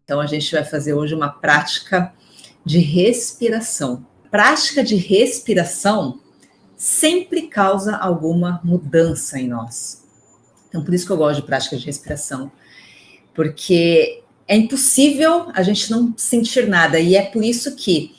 Então, a gente vai fazer hoje uma prática de respiração. Prática de respiração sempre causa alguma mudança em nós. Então, por isso que eu gosto de prática de respiração. Porque é impossível a gente não sentir nada. E é por isso que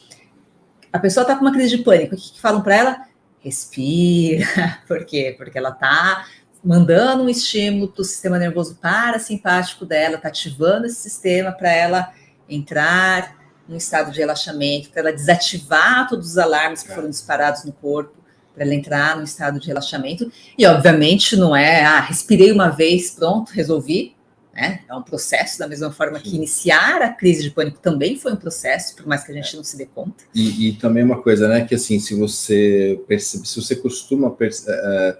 a pessoa está com uma crise de pânico. O que falam para ela? Respira. Por quê? Porque ela está mandando um estímulo para o sistema nervoso parasimpático dela, está ativando esse sistema para ela entrar num estado de relaxamento, para ela desativar todos os alarmes que foram disparados no corpo, para ela entrar num estado de relaxamento. E, obviamente, não é, respirei uma vez, pronto, resolvi. Né? É um processo, da mesma forma que iniciar a crise de pânico também foi um processo, por mais que a gente não se dê conta. E também uma coisa, né, que assim, se você costuma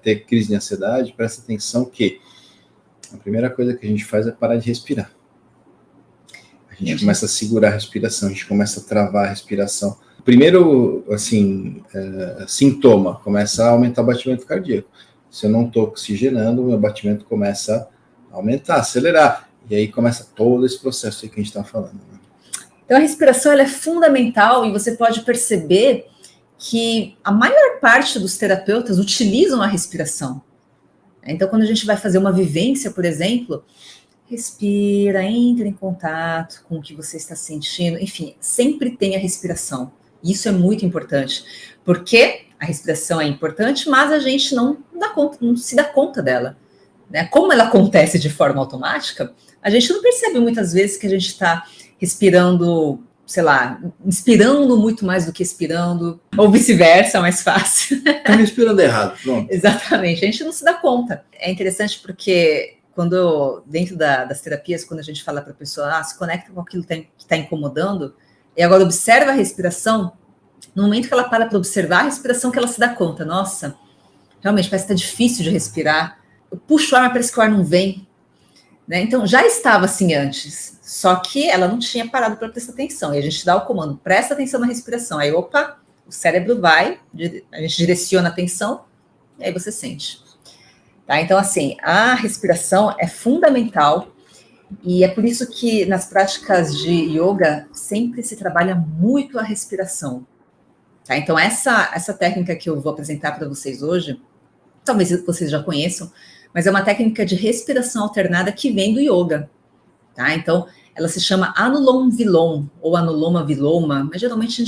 ter crise de ansiedade, presta atenção que a primeira coisa que a gente faz é parar de respirar. A gente começa a segurar a respiração, a gente começa a travar a respiração. Primeiro, assim, sintoma, começa a aumentar o batimento cardíaco. Se eu não estou oxigenando, o meu batimento começa aumentar, acelerar, e aí começa todo esse processo aí que a gente está falando. Né? Então a respiração ela é fundamental e você pode perceber que a maior parte dos terapeutas utilizam a respiração. Então quando a gente vai fazer uma vivência, por exemplo, respira, entra em contato com o que você está sentindo, enfim, sempre tem a respiração. Isso é muito importante, porque a respiração é importante, mas a gente não se dá conta dela. Né? Como ela acontece de forma automática, a gente não percebe muitas vezes que a gente está respirando, sei lá, inspirando muito mais do que expirando, ou vice-versa, é mais fácil. Está respirando errado, pronto. Exatamente, a gente não se dá conta. É interessante porque dentro das terapias, quando a gente fala para a pessoa, se conecta com aquilo que está incomodando, e agora observa a respiração, no momento que ela para observar a respiração, que ela se dá conta, nossa, realmente parece que está difícil de respirar, eu puxo o ar, mas parece que o ar não vem. Né? Então, já estava assim antes, só que ela não tinha parado para prestar atenção. E a gente dá o comando, presta atenção na respiração. Aí, opa, o cérebro vai, a gente direciona a atenção, e aí você sente. Tá? Então, assim, a respiração é fundamental, e é por isso que nas práticas de yoga sempre se trabalha muito a respiração. Tá? Então, essa técnica que eu vou apresentar para vocês hoje, talvez vocês já conheçam, mas é uma técnica de respiração alternada que vem do yoga, tá? Então, ela se chama Anulom Vilom, ou Anuloma Viloma, mas geralmente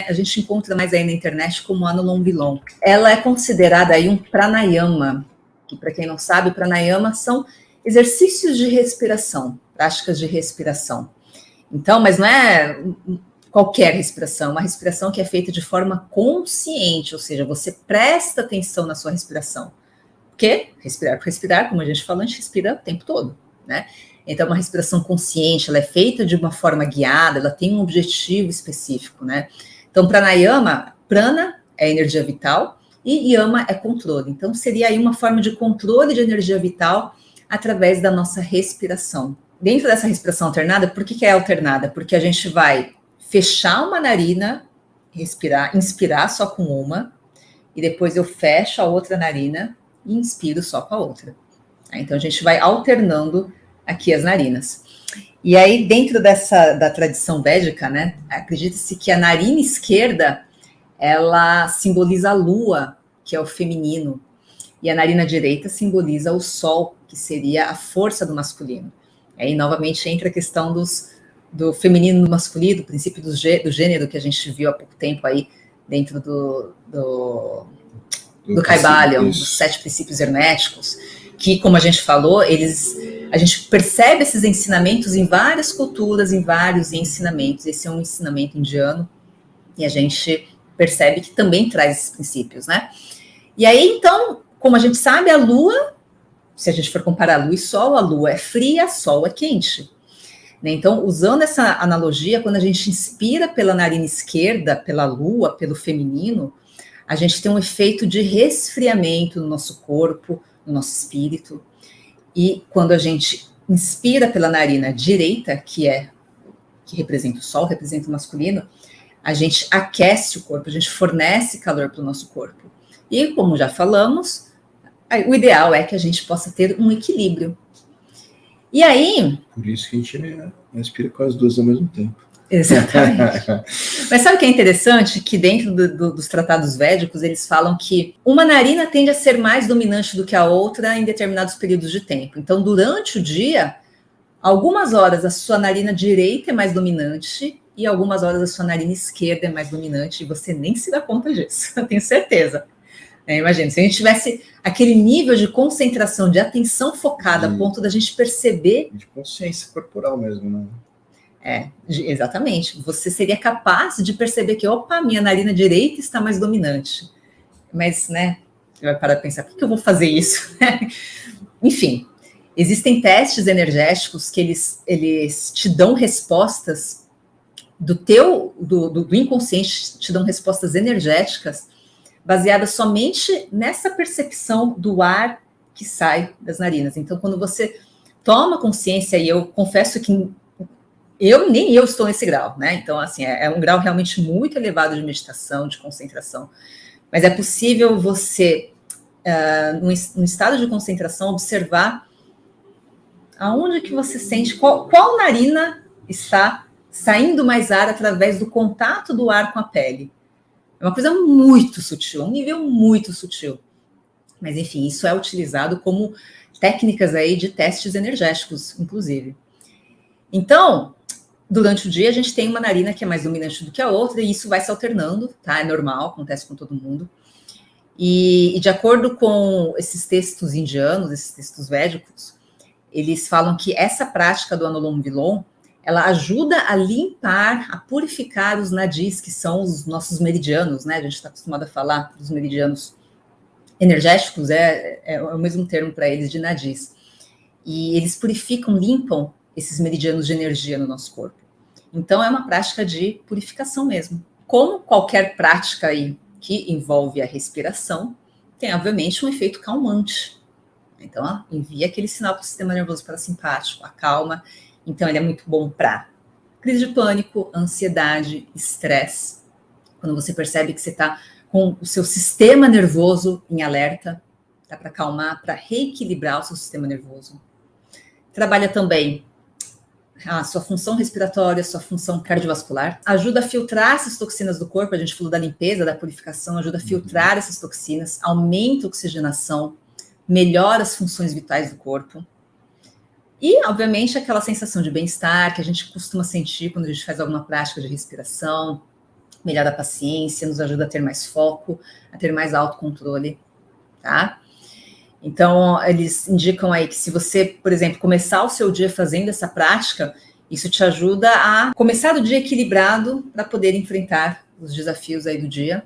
a gente encontra mais aí na internet como Anulom Vilom. Ela é considerada aí um pranayama, que para quem não sabe, pranayama são exercícios de respiração, práticas de respiração. Então, mas não é qualquer respiração, uma respiração que é feita de forma consciente, ou seja, você presta atenção na sua respiração. Porque respirar por respirar, como a gente falou, a gente respira o tempo todo, né? Então, uma respiração consciente, ela é feita de uma forma guiada, ela tem um objetivo específico, né? Então, pranayama, prana é energia vital e yama é controle. Então, seria aí uma forma de controle de energia vital através da nossa respiração. Dentro dessa respiração alternada, por que é alternada? Porque a gente vai fechar uma narina, inspirar só com uma, e depois eu fecho a outra narina e inspiro só com a outra. Então, a gente vai alternando aqui as narinas. E aí, dentro da tradição védica, né, acredita-se que a narina esquerda, ela simboliza a lua, que é o feminino, e a narina direita simboliza o sol, que seria a força do masculino. Aí, novamente, entra a questão do feminino e do masculino, do princípio do gênero, que a gente viu há pouco tempo aí, dentro do Kybalion, dos 7 princípios herméticos, que, como a gente falou, a gente percebe esses ensinamentos em várias culturas, em vários ensinamentos. Esse é um ensinamento indiano, e a gente percebe que também traz esses princípios, né? E aí, então, como a gente sabe, a Lua, se a gente for comparar Lua e Sol, a Lua é fria, Sol é quente. Né? Então, usando essa analogia, quando a gente inspira pela narina esquerda, pela Lua, pelo feminino, a gente tem um efeito de resfriamento no nosso corpo, no nosso espírito. E quando a gente inspira pela narina direita, que representa o sol, representa o masculino, a gente aquece o corpo, a gente fornece calor para o nosso corpo. E como já falamos, o ideal é que a gente possa ter um equilíbrio. E aí... Por isso que a gente Respira com as duas ao mesmo tempo. Exatamente. Mas sabe o que é interessante? Que dentro dos tratados védicos, eles falam que uma narina tende a ser mais dominante do que a outra em determinados períodos de tempo. Então, durante o dia, algumas horas a sua narina direita é mais dominante e algumas horas a sua narina esquerda é mais dominante, e você nem se dá conta disso, eu tenho certeza. Imagina, se a gente tivesse aquele nível de concentração, de atenção focada, a ponto da gente perceber... De consciência corporal mesmo, né? Exatamente. Você seria capaz de perceber que, opa, minha narina direita está mais dominante. Mas, né, você vai parar de pensar, por que eu vou fazer isso? Enfim, existem testes energéticos que eles te dão respostas do inconsciente, te dão respostas energéticas baseadas somente nessa percepção do ar que sai das narinas. Então, quando você toma consciência, e eu confesso que nem eu estou nesse grau, né? Então, assim, é um grau realmente muito elevado de meditação, de concentração. Mas é possível você, num estado de concentração, observar aonde que você sente, qual narina está saindo mais ar através do contato do ar com a pele. É uma coisa muito sutil, um nível muito sutil. Mas, enfim, isso é utilizado como técnicas aí de testes energéticos, inclusive. Então, durante o dia, a gente tem uma narina que é mais dominante do que a outra, e isso vai se alternando, tá? É normal, acontece com todo mundo. E de acordo com esses textos indianos, esses textos védicos, eles falam que essa prática do Anulom Vilom, ela ajuda a limpar, a purificar os nadis, que são os nossos meridianos, né? A gente está acostumado a falar dos meridianos energéticos, é o mesmo termo para eles, de nadis. E eles purificam, limpam esses meridianos de energia no nosso corpo. Então, é uma prática de purificação mesmo. Como qualquer prática aí que envolve a respiração, tem, obviamente, um efeito calmante. Então, envia aquele sinal para o sistema nervoso parasimpático, acalma. Então, ele é muito bom para crise de pânico, ansiedade, estresse. Quando você percebe que você está com o seu sistema nervoso em alerta, dá para acalmar, para reequilibrar o seu sistema nervoso. Trabalha também a sua função respiratória, sua função cardiovascular, ajuda a filtrar essas toxinas do corpo, a gente falou da limpeza, da purificação, ajuda a filtrar essas toxinas, aumenta a oxigenação, melhora as funções vitais do corpo. E, obviamente, aquela sensação de bem-estar que a gente costuma sentir quando a gente faz alguma prática de respiração, melhora a paciência, nos ajuda a ter mais foco, a ter mais autocontrole, tá? Então, eles indicam aí que se você, por exemplo, começar o seu dia fazendo essa prática, isso te ajuda a começar o dia equilibrado para poder enfrentar os desafios aí do dia.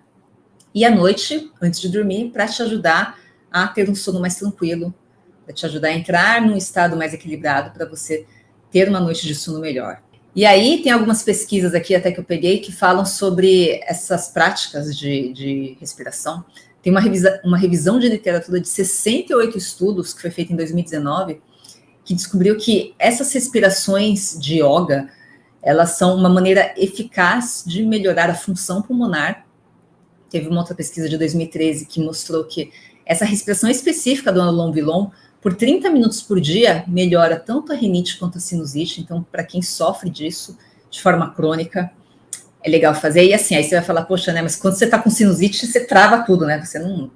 E à noite, antes de dormir, para te ajudar a ter um sono mais tranquilo, para te ajudar a entrar num estado mais equilibrado, para você ter uma noite de sono melhor. E aí tem algumas pesquisas aqui até que eu peguei que falam sobre essas práticas de respiração. Tem uma revisão de literatura de 68 estudos, que foi feita em 2019, que descobriu que essas respirações de yoga, elas são uma maneira eficaz de melhorar a função pulmonar. Teve uma outra pesquisa de 2013 que mostrou que essa respiração específica do Anulom Vilom, por 30 minutos por dia, melhora tanto a rinite quanto a sinusite. Então, para quem sofre disso de forma crônica, é legal fazer. E assim, aí você vai falar, poxa, né, mas quando você está com sinusite, você trava tudo, né? Você não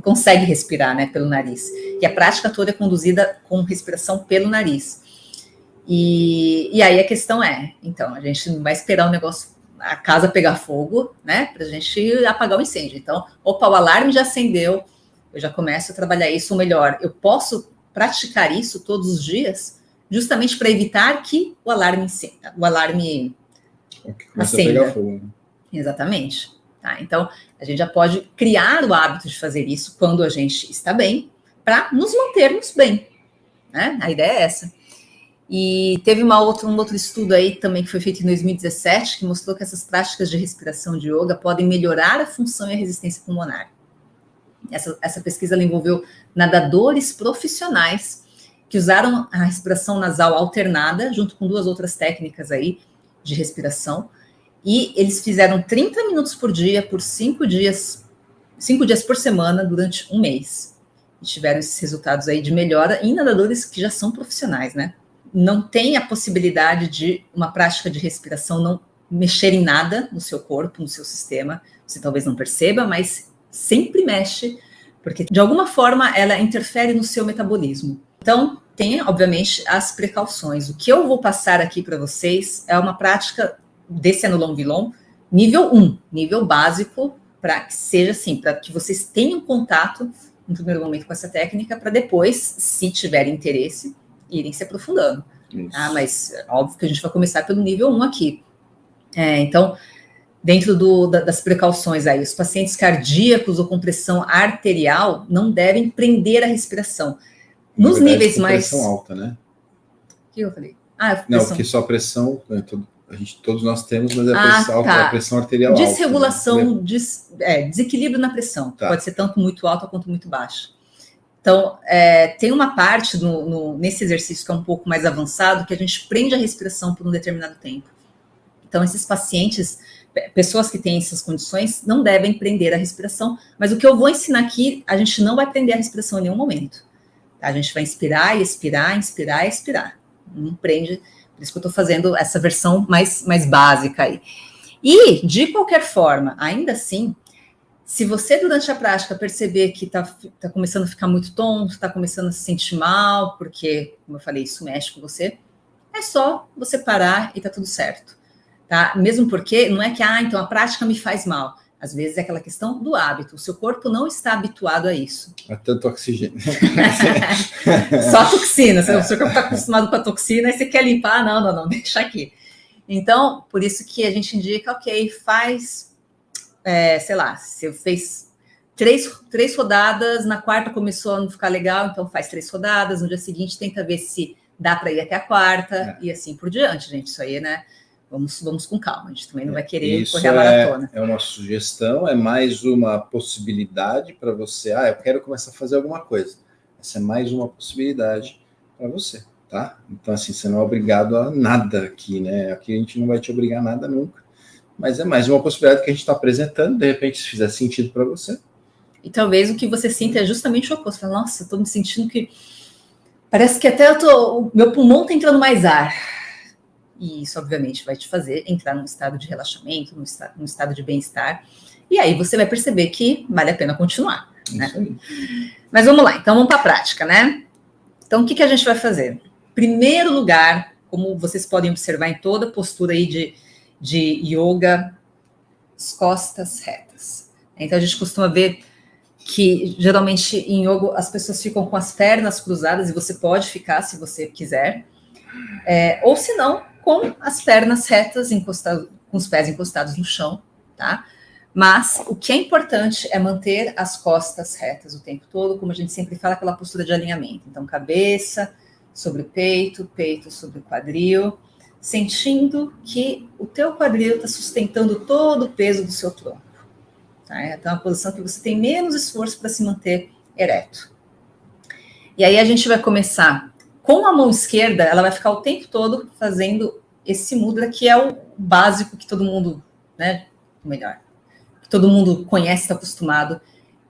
consegue respirar, né, pelo nariz. E a prática toda é conduzida com respiração pelo nariz. E aí a questão é, então, a gente não vai esperar o negócio, a casa pegar fogo, né, para a gente apagar o incêndio. Então, opa, o alarme já acendeu, eu já começo a trabalhar isso, ou melhor, eu posso praticar isso todos os dias, justamente para evitar que o alarme acenda. A pegar fogo. Exatamente. Tá? Então, a gente já pode criar o hábito de fazer isso quando a gente está bem, para nos mantermos bem. Né? A ideia é essa. E teve um outro estudo aí também que foi feito em 2017, que mostrou que essas práticas de respiração de yoga podem melhorar a função e a resistência pulmonar. Essa pesquisa ela envolveu nadadores profissionais que usaram a respiração nasal alternada, junto com 2 outras técnicas aí de respiração, e eles fizeram 30 minutos por dia, por 5 dias por semana, durante um mês. E tiveram esses resultados aí de melhora em nadadores que já são profissionais, né? não tem a possibilidade de uma prática de respiração não mexer em nada no seu corpo, no seu sistema. Você talvez não perceba, mas sempre mexe, porque de alguma forma ela interfere no seu metabolismo. Então, tem, obviamente, as precauções. O que eu vou passar aqui para vocês é uma prática desse Anulom Vilom, nível 1, nível básico, para que seja assim, para que vocês tenham contato, no primeiro momento, com essa técnica, para depois, se tiverem interesse, irem se aprofundando. Tá? Mas, óbvio que a gente vai começar pelo nível 1 aqui. Então, dentro das precauções aí, os pacientes cardíacos ou com pressão arterial não devem prender a respiração. Nos níveis mais... pressão alta, né? O que eu falei? Não, porque só pressão, né, todos nós temos, mas a pressão arterial alta. Desregulação, né? Desequilíbrio na pressão. Tá. Pode ser tanto muito alta quanto muito baixa. Então, tem uma parte nesse exercício que é um pouco mais avançado, que a gente prende a respiração por um determinado tempo. Então, esses pacientes, pessoas que têm essas condições, não devem prender a respiração, mas o que eu vou ensinar aqui, a gente não vai prender a respiração em nenhum momento. A gente vai inspirar e expirar, inspirar e expirar. Não prende, por isso que eu estou fazendo essa versão mais básica aí. E, de qualquer forma, ainda assim, se você durante a prática perceber que tá começando a ficar muito tonto, está começando a se sentir mal, porque, como eu falei, isso mexe com você, é só você parar e tá tudo certo. Tá? Mesmo porque não é que, então a prática me faz mal. Às vezes é aquela questão do hábito. O seu corpo não está habituado a isso. A tanto oxigênio. Só a toxina. O seu corpo está acostumado com a toxina e você quer limpar. Não, deixa aqui. Então, por isso que a gente indica, ok, faz, sei lá, se fez três rodadas, na quarta começou a não ficar legal, então faz 3 rodadas, no dia seguinte tenta ver se dá para ir até a quarta e assim por diante, gente. Isso aí, né? Vamos com calma, a gente também não vai querer correr a maratona. É uma sugestão, é mais uma possibilidade para você. Eu quero começar a fazer alguma coisa. Essa é mais uma possibilidade para você, tá? Então, assim, você não é obrigado a nada aqui, né? Aqui a gente não vai te obrigar a nada nunca. Mas é mais uma possibilidade que a gente está apresentando, de repente, se fizer sentido para você. E talvez o que você sinta é justamente o oposto. Fala, nossa, eu tô me sentindo que... Parece que até o meu pulmão tá entrando mais ar. E isso, obviamente, vai te fazer entrar num estado de relaxamento, num estado de bem-estar. E aí você vai perceber que vale a pena continuar. Né? Mas vamos lá, então vamos para a prática, né? Então, o que a gente vai fazer? Primeiro lugar, como vocês podem observar em toda postura aí de yoga, as costas retas. Então, a gente costuma ver que, geralmente, em yoga, as pessoas ficam com as pernas cruzadas, e você pode ficar, se você quiser. Ou, se não, com as pernas retas, com os pés encostados no chão, tá? Mas o que é importante é manter as costas retas o tempo todo, como a gente sempre fala, aquela postura de alinhamento. Então, cabeça sobre o peito, peito sobre o quadril, sentindo que o teu quadril está sustentando todo o peso do seu tronco. Tá? Então, é uma posição que você tem menos esforço para se manter ereto. E aí a gente vai começar... Com a mão esquerda, ela vai ficar o tempo todo fazendo esse mudra, que é o básico que todo mundo, né, melhor, que todo mundo conhece, está acostumado,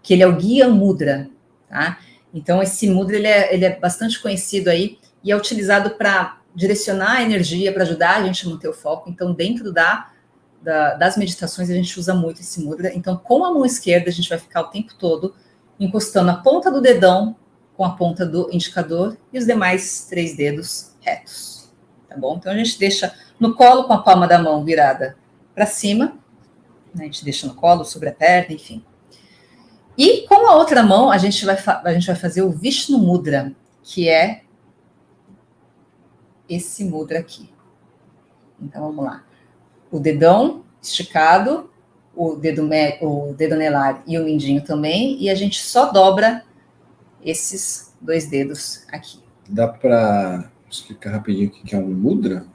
que ele é o Guia Mudra, tá? Então, esse mudra, ele é bastante conhecido aí e é utilizado para direcionar a energia, para ajudar a gente a manter o foco. Então, dentro das meditações, a gente usa muito esse mudra. Então, com a mão esquerda, a gente vai ficar o tempo todo encostando a ponta do dedão com a ponta do indicador e os demais 3 dedos retos, tá bom? Então, a gente deixa no colo com a palma da mão virada para cima, né? A gente deixa no colo, sobre a perna, enfim. E com a outra mão, a gente vai fazer o Vishnu Mudra, que é esse mudra aqui. Então, vamos lá. O dedão esticado, o dedo anelar e o mindinho também, e a gente só dobra esses 2 dedos aqui. Dá para explicar rapidinho o que é um mudra?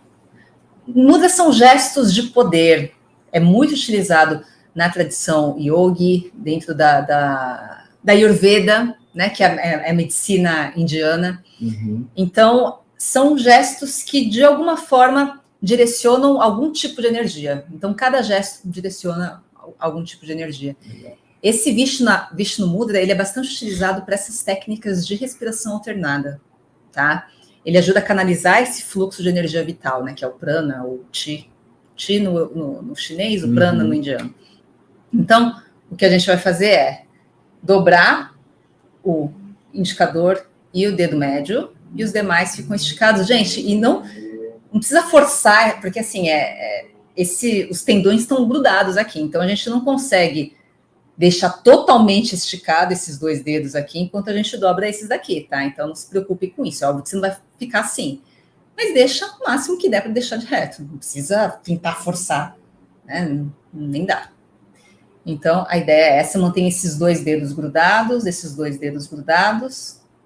Mudras são gestos de poder. É muito utilizado na tradição yogi, dentro da Ayurveda, né, que é a medicina indiana. Uhum. Então, são gestos que, de alguma forma, direcionam algum tipo de energia. Então, cada gesto direciona algum tipo de energia. Legal. Esse Vishnu Mudra, ele é bastante utilizado para essas técnicas de respiração alternada, tá? ele ajuda a canalizar esse fluxo de energia vital, né, que é o prana, ou chi. Chi no chinês, o prana no indiano. Então, o que a gente vai fazer é dobrar o indicador e o dedo médio, e os demais ficam esticados. Gente, e não precisa forçar, porque assim, os tendões estão grudados aqui, então a gente não consegue deixar totalmente esticado esses 2 dedos aqui, enquanto a gente dobra esses daqui, tá? Então não se preocupe com isso, é óbvio que você não vai ficar assim, mas deixa o máximo que der para deixar de reto, não precisa tentar forçar, né? Nem dá. Então, a ideia é essa, mantém esses 2 dedos grudados,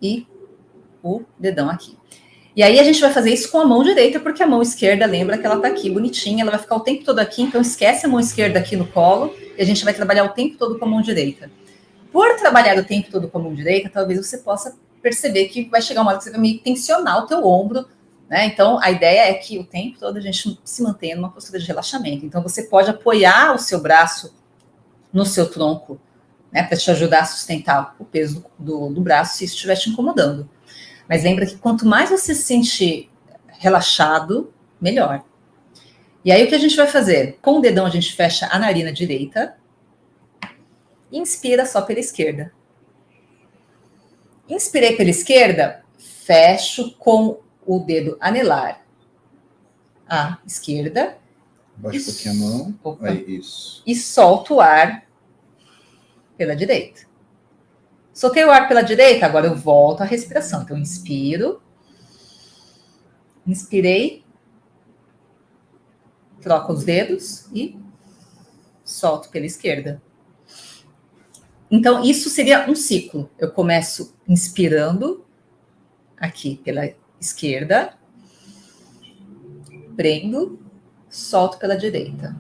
e o dedão aqui. E aí a gente vai fazer isso com a mão direita, porque a mão esquerda, lembra que ela tá aqui bonitinha, ela vai ficar o tempo todo aqui, então esquece a mão esquerda aqui no colo, e a gente vai trabalhar o tempo todo com a mão direita. Por trabalhar o tempo todo com a mão direita, talvez você possa perceber que vai chegar uma hora que você vai meio que tensionar o teu ombro, né? Então, a ideia é que o tempo todo a gente se mantenha numa postura de relaxamento. Então, você pode apoiar o seu braço no seu tronco, né, para te ajudar a sustentar o peso do braço se isso estiver te incomodando. Mas lembra que quanto mais você se sentir relaxado, melhor. E aí o que a gente vai fazer? Com o dedão a gente fecha a narina direita, inspira só pela esquerda. Inspirei pela esquerda, fecho com o dedo anelar a esquerda. Baixa um pouquinho a mão. Aí, isso. E solto o ar pela direita. Soltei o ar pela direita, agora eu volto à respiração. Então, inspiro. Inspirei. Troco os dedos e solto pela esquerda. Então, isso seria um ciclo. Eu começo inspirando aqui pela esquerda. Prendo. Solto pela direita.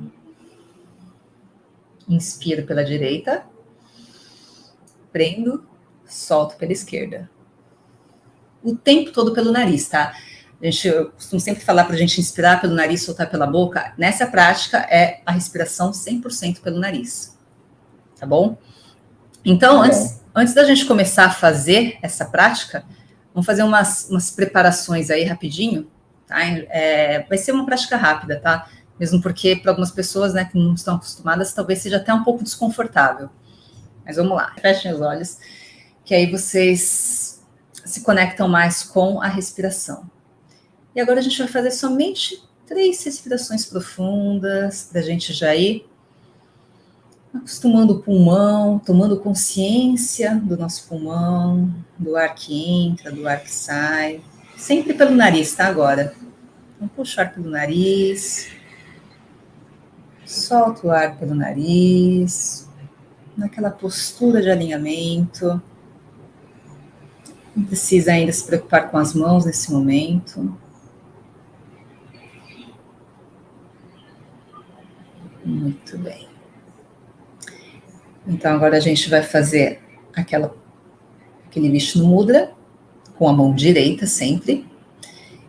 Inspiro pela direita. Prendo, solto pela esquerda. O tempo todo pelo nariz, tá? Eu costumo sempre falar para a gente inspirar pelo nariz, soltar pela boca. Nessa prática é a respiração 100% pelo nariz. Tá bom? Então, antes da gente começar a fazer essa prática, vamos fazer umas preparações aí rapidinho, tá? Vai ser uma prática rápida, tá? Mesmo porque para algumas pessoas, né, que não estão acostumadas, talvez seja até um pouco desconfortável. Mas vamos lá, fechem os olhos, que aí vocês se conectam mais com a respiração. E agora a gente vai fazer somente 3 respirações profundas, para a gente já ir acostumando o pulmão, tomando consciência do nosso pulmão, do ar que entra, do ar que sai, sempre pelo nariz, tá? Agora, vamos puxar pelo nariz, solta o ar pelo nariz, naquela postura de alinhamento. Não precisa ainda se preocupar com as mãos nesse momento. Muito bem. Então, agora a gente vai fazer aquele Vishnu Mudra, com a mão direita sempre.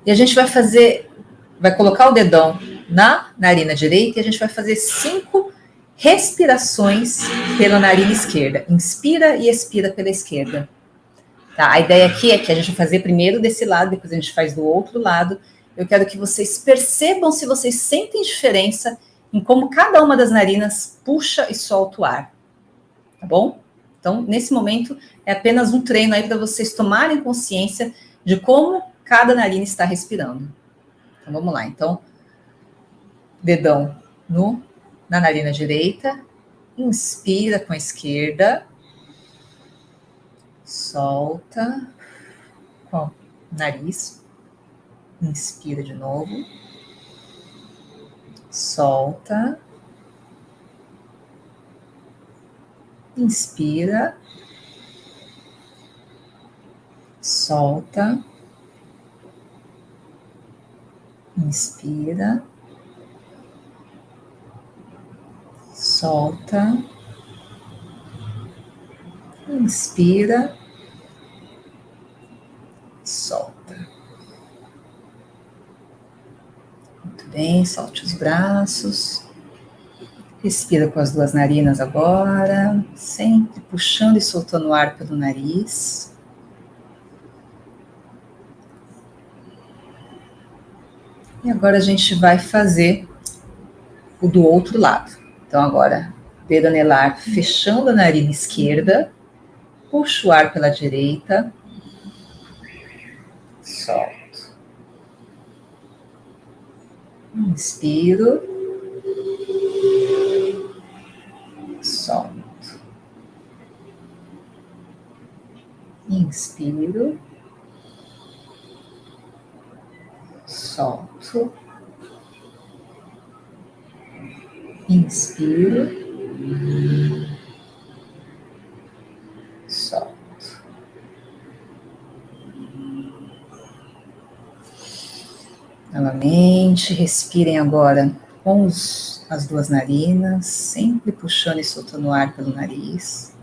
E a gente vai colocar o dedão na narina direita e a gente vai fazer 5 respirações pela narina esquerda. Inspira e expira pela esquerda. Tá? A ideia aqui é que a gente vai fazer primeiro desse lado, depois a gente faz do outro lado. Eu quero que vocês percebam se vocês sentem diferença em como cada uma das narinas puxa e solta o ar. Tá bom? Então, nesse momento, é apenas um treino aí para vocês tomarem consciência de como cada narina está respirando. Então, vamos lá. Então, dedão na narina direita, inspira com a esquerda, solta com o nariz, inspira de novo, solta, inspira, solta, inspira, solta, inspira, solta. Muito bem, solte os braços. Respira com as 2 narinas agora, sempre puxando e soltando o ar pelo nariz. E agora a gente vai fazer o do outro lado. Então agora, dedo anelar fechando a narina esquerda, puxo o ar pela direita, solto. Inspiro, solto. Inspiro, solto. Inspiro, solto. Novamente, respirem agora com as duas narinas, sempre puxando e soltando o ar pelo nariz.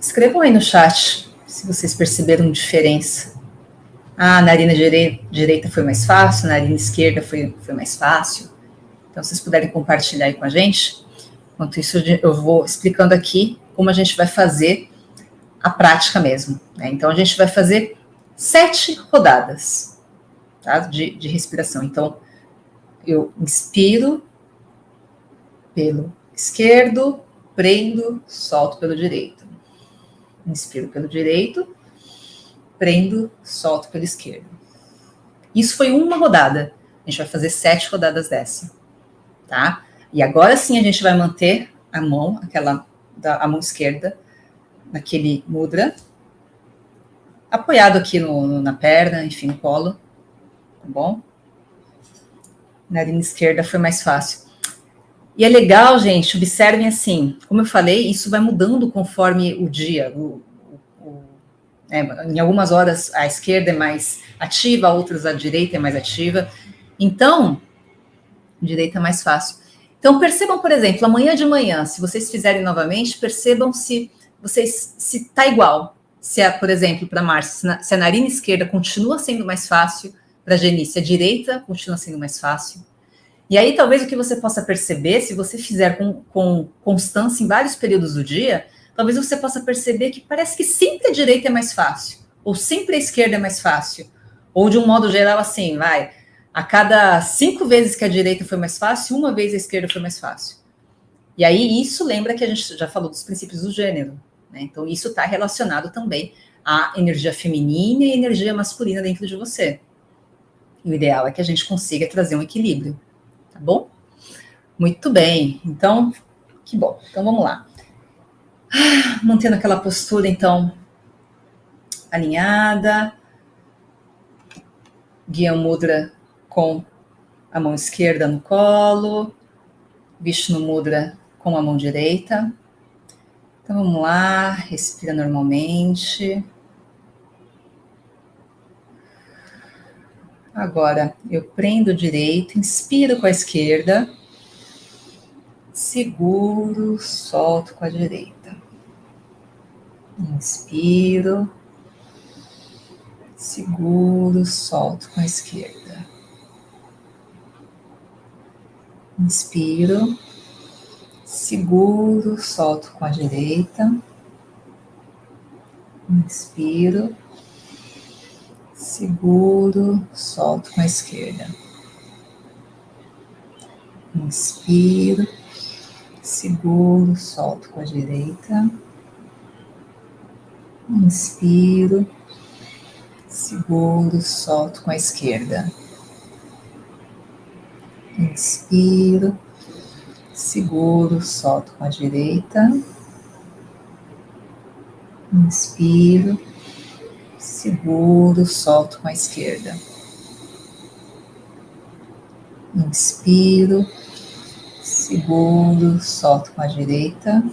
Escrevam aí no chat se vocês perceberam diferença. Ah, a narina direita foi mais fácil, a narina esquerda foi mais fácil. Então, se vocês puderem compartilhar aí com a gente. Enquanto isso, eu vou explicando aqui como a gente vai fazer a prática mesmo. Né? Então, a gente vai fazer 7 rodadas, tá? de respiração. Então, eu inspiro pelo esquerdo, prendo, solto pelo direito. Inspiro pelo direito, prendo, solto pelo esquerdo. Isso foi uma rodada. A gente vai fazer 7 rodadas dessa, tá? E agora sim a gente vai manter a mão, a mão esquerda, naquele mudra, apoiado aqui na perna, enfim, no colo, tá bom? Narina esquerda foi mais fácil. E é legal, gente, observem assim, como eu falei, isso vai mudando conforme o dia. Em algumas horas a esquerda é mais ativa, outras a direita é mais ativa. Então, a direita é mais fácil. Então, percebam, por exemplo, amanhã de manhã, se vocês fizerem novamente, percebam se está igual. Se, por exemplo, para Márcia, se a narina esquerda continua sendo mais fácil, para a Genice, a direita continua sendo mais fácil. E aí, talvez o que você possa perceber, se você fizer com constância em vários períodos do dia, talvez você possa perceber que parece que sempre a direita é mais fácil, ou sempre a esquerda é mais fácil, ou de um modo geral assim, a cada 5 vezes que a direita foi mais fácil, 1 vez a esquerda foi mais fácil. E aí isso lembra que a gente já falou dos princípios do gênero, né? Então isso está relacionado também à energia feminina e energia masculina dentro de você. E o ideal é que a gente consiga trazer um equilíbrio, tá bom? Muito bem, então, que bom. Então vamos lá. Mantendo aquela postura, então, alinhada. Guia Mudra com a mão esquerda no colo. Vishnu Mudra com a mão direita. Então vamos lá, respira normalmente. Agora eu prendo o direito, inspiro com a esquerda. Seguro, solto com a direita. Inspiro. Seguro, solto com a esquerda. Inspiro. Seguro, solto com a direita. Inspiro. Seguro, solto com a esquerda. Inspiro. Seguro, solto com a direita. Inspiro. Seguro, solto com a esquerda. Inspiro. Seguro, solto com a direita. Inspiro. Seguro, solto com a esquerda. Inspiro. Seguro, solto com a direita.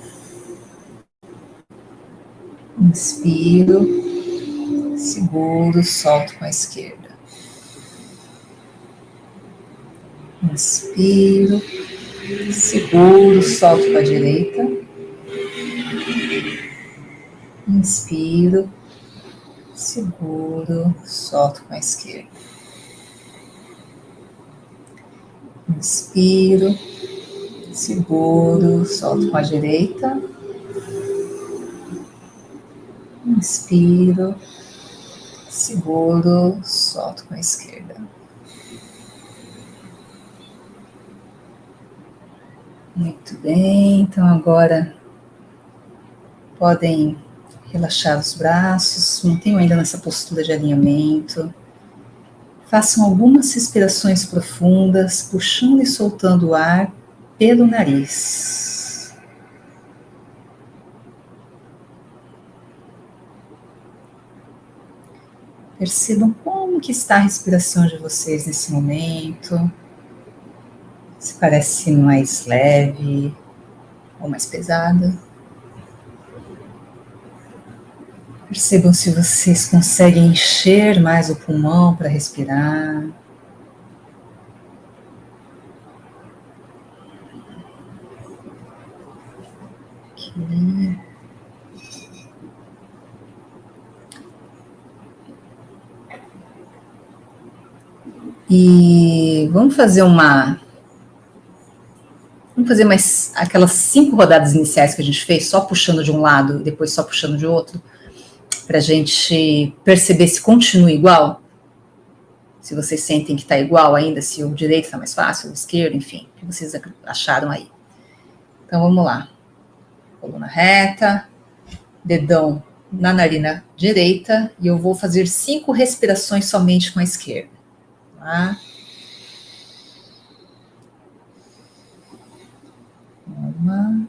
Inspiro. Seguro, solto com a esquerda. Inspiro. Seguro, solto com a direita. Inspiro. Seguro, solto com a esquerda. Inspiro. Seguro, solto com a direita. Inspiro, seguro, solto com a esquerda. Muito bem, então agora podem relaxar os braços, mantenham ainda nessa postura de alinhamento. Façam algumas respirações profundas, puxando e soltando o ar pelo nariz. Percebam como que está a respiração de vocês nesse momento. Se parece mais leve ou mais pesada. Percebam se vocês conseguem encher mais o pulmão para respirar. Aqui. E vamos fazer mais aquelas 5 rodadas iniciais que a gente fez, só puxando de um lado e depois só puxando de outro, para a gente perceber se continua igual, se vocês sentem que está igual ainda, se o direito está mais fácil, o esquerdo, enfim, o que vocês acharam aí. Então vamos lá. Coluna reta, dedão na narina direita, e eu vou fazer 5 respirações somente com a esquerda. Tá? Uma,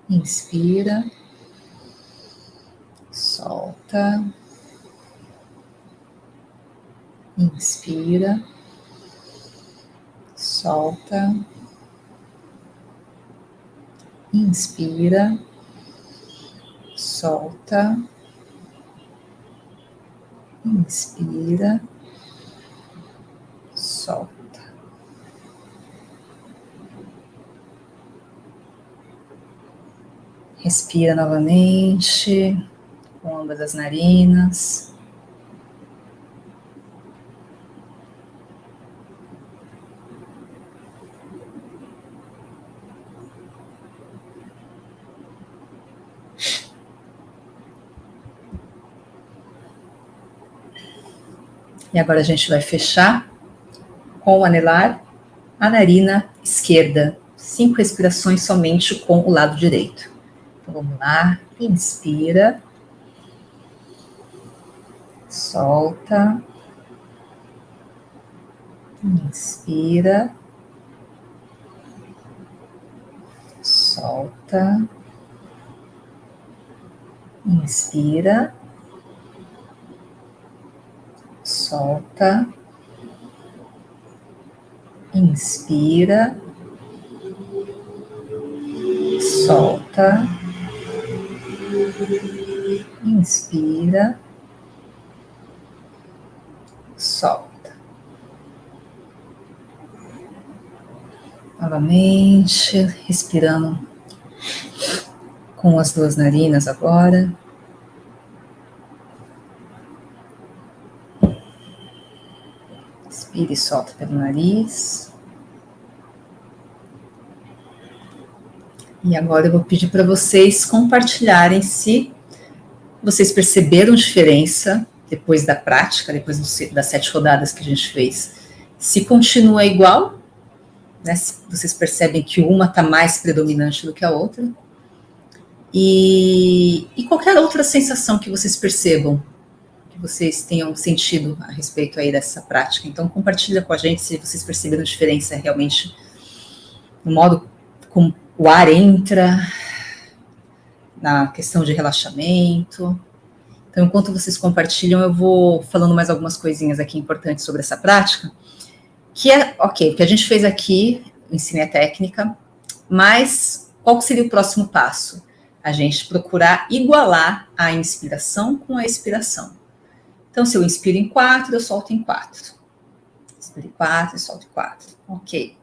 inspira, solta, inspira, solta, inspira, solta, inspira, solta. Respira novamente com ambas as narinas. E agora a gente vai fechar com o anelar a narina esquerda. 5 respirações somente com o lado direito. Então vamos lá, inspira, solta, inspira, solta, inspira, solta, inspira, solta, inspira, solta. Novamente, respirando com as 2 narinas agora. Inspira e solta pelo nariz. E agora eu vou pedir para vocês compartilharem se vocês perceberam diferença depois da prática, depois das 7 rodadas que a gente fez. Se continua igual, né, se vocês percebem que uma está mais predominante do que a outra. E qualquer outra sensação que vocês percebam, que vocês tenham sentido a respeito aí dessa prática. Então, compartilha com a gente se vocês perceberam diferença realmente no modo como o ar entra, na questão de relaxamento. Então, enquanto vocês compartilham, eu vou falando mais algumas coisinhas aqui importantes sobre essa prática, que é, ok, o que a gente fez aqui, eu ensinei a técnica, mas qual seria o próximo passo? A gente procurar igualar a inspiração com a expiração. Então, se eu inspiro em 4, eu solto em 4. Inspiro em 4 e solto em 4. Ok.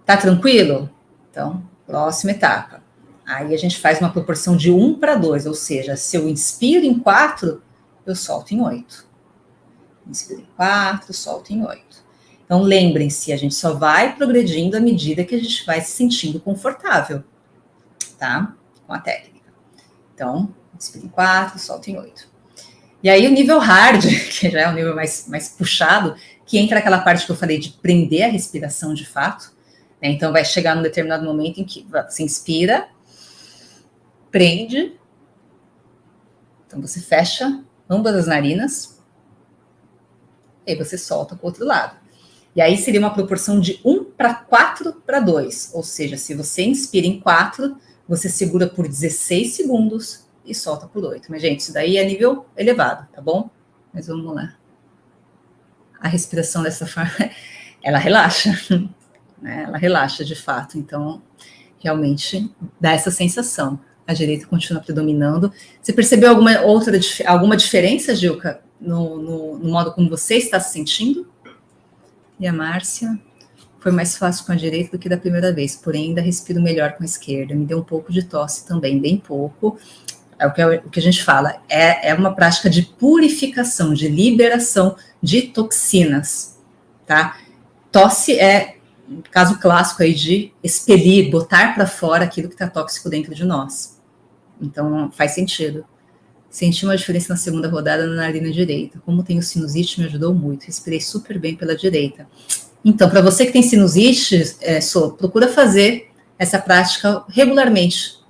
Tá tranquilo? Então, próxima etapa. Aí a gente faz uma proporção de 1 para 2, ou seja, se eu inspiro em 4, eu solto em 8. Inspiro em 4, solto em 8. Então, lembrem-se, a gente só vai progredindo à medida que a gente vai se sentindo confortável, tá? Com a técnica. Então, inspira em 4, solta em 8. E aí o nível hard, que já é o nível mais puxado, que entra aquela parte que eu falei de prender a respiração de fato, né? Então vai chegar num determinado momento em que você inspira, prende, então você fecha ambas as narinas, e aí você solta para o outro lado. E aí seria uma proporção de 1 para 4 para 2, ou seja, se você inspira em 4, você segura por 16 segundos e solta por 8. Mas, gente, isso daí é nível elevado, tá bom? Mas vamos lá. A respiração dessa forma, ela relaxa, né? Ela relaxa de fato, então realmente dá essa sensação. A direita continua predominando. Você percebeu alguma diferença, Gilca, no modo como você está se sentindo? E a Márcia, foi mais fácil com a direita do que da primeira vez, porém ainda respiro melhor com a esquerda. Me deu um pouco de tosse também, bem pouco. É o que a gente fala, é uma prática de purificação, de liberação de toxinas, tá? Tosse é um caso clássico aí de expelir, botar para fora aquilo que está tóxico dentro de nós. Então, faz sentido. Senti uma diferença na segunda rodada na narina direita. Como tenho sinusite, me ajudou muito. Respirei super bem pela direita. Então, para você que tem sinusite, procura fazer essa prática regularmente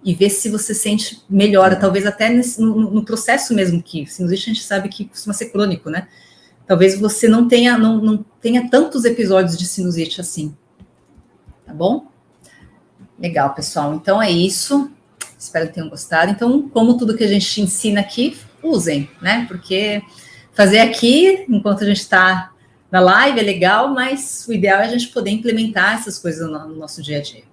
e ver se você sente melhora, talvez até no processo mesmo, que sinusite a gente sabe que costuma ser crônico, né? Talvez você não tenha tantos episódios de sinusite assim. Tá bom? Legal, pessoal. Então é isso. Espero que tenham gostado. Então, como tudo que a gente ensina aqui, usem, né? Porque fazer aqui, enquanto a gente está na live, é legal, mas o ideal é a gente poder implementar essas coisas no nosso dia a dia.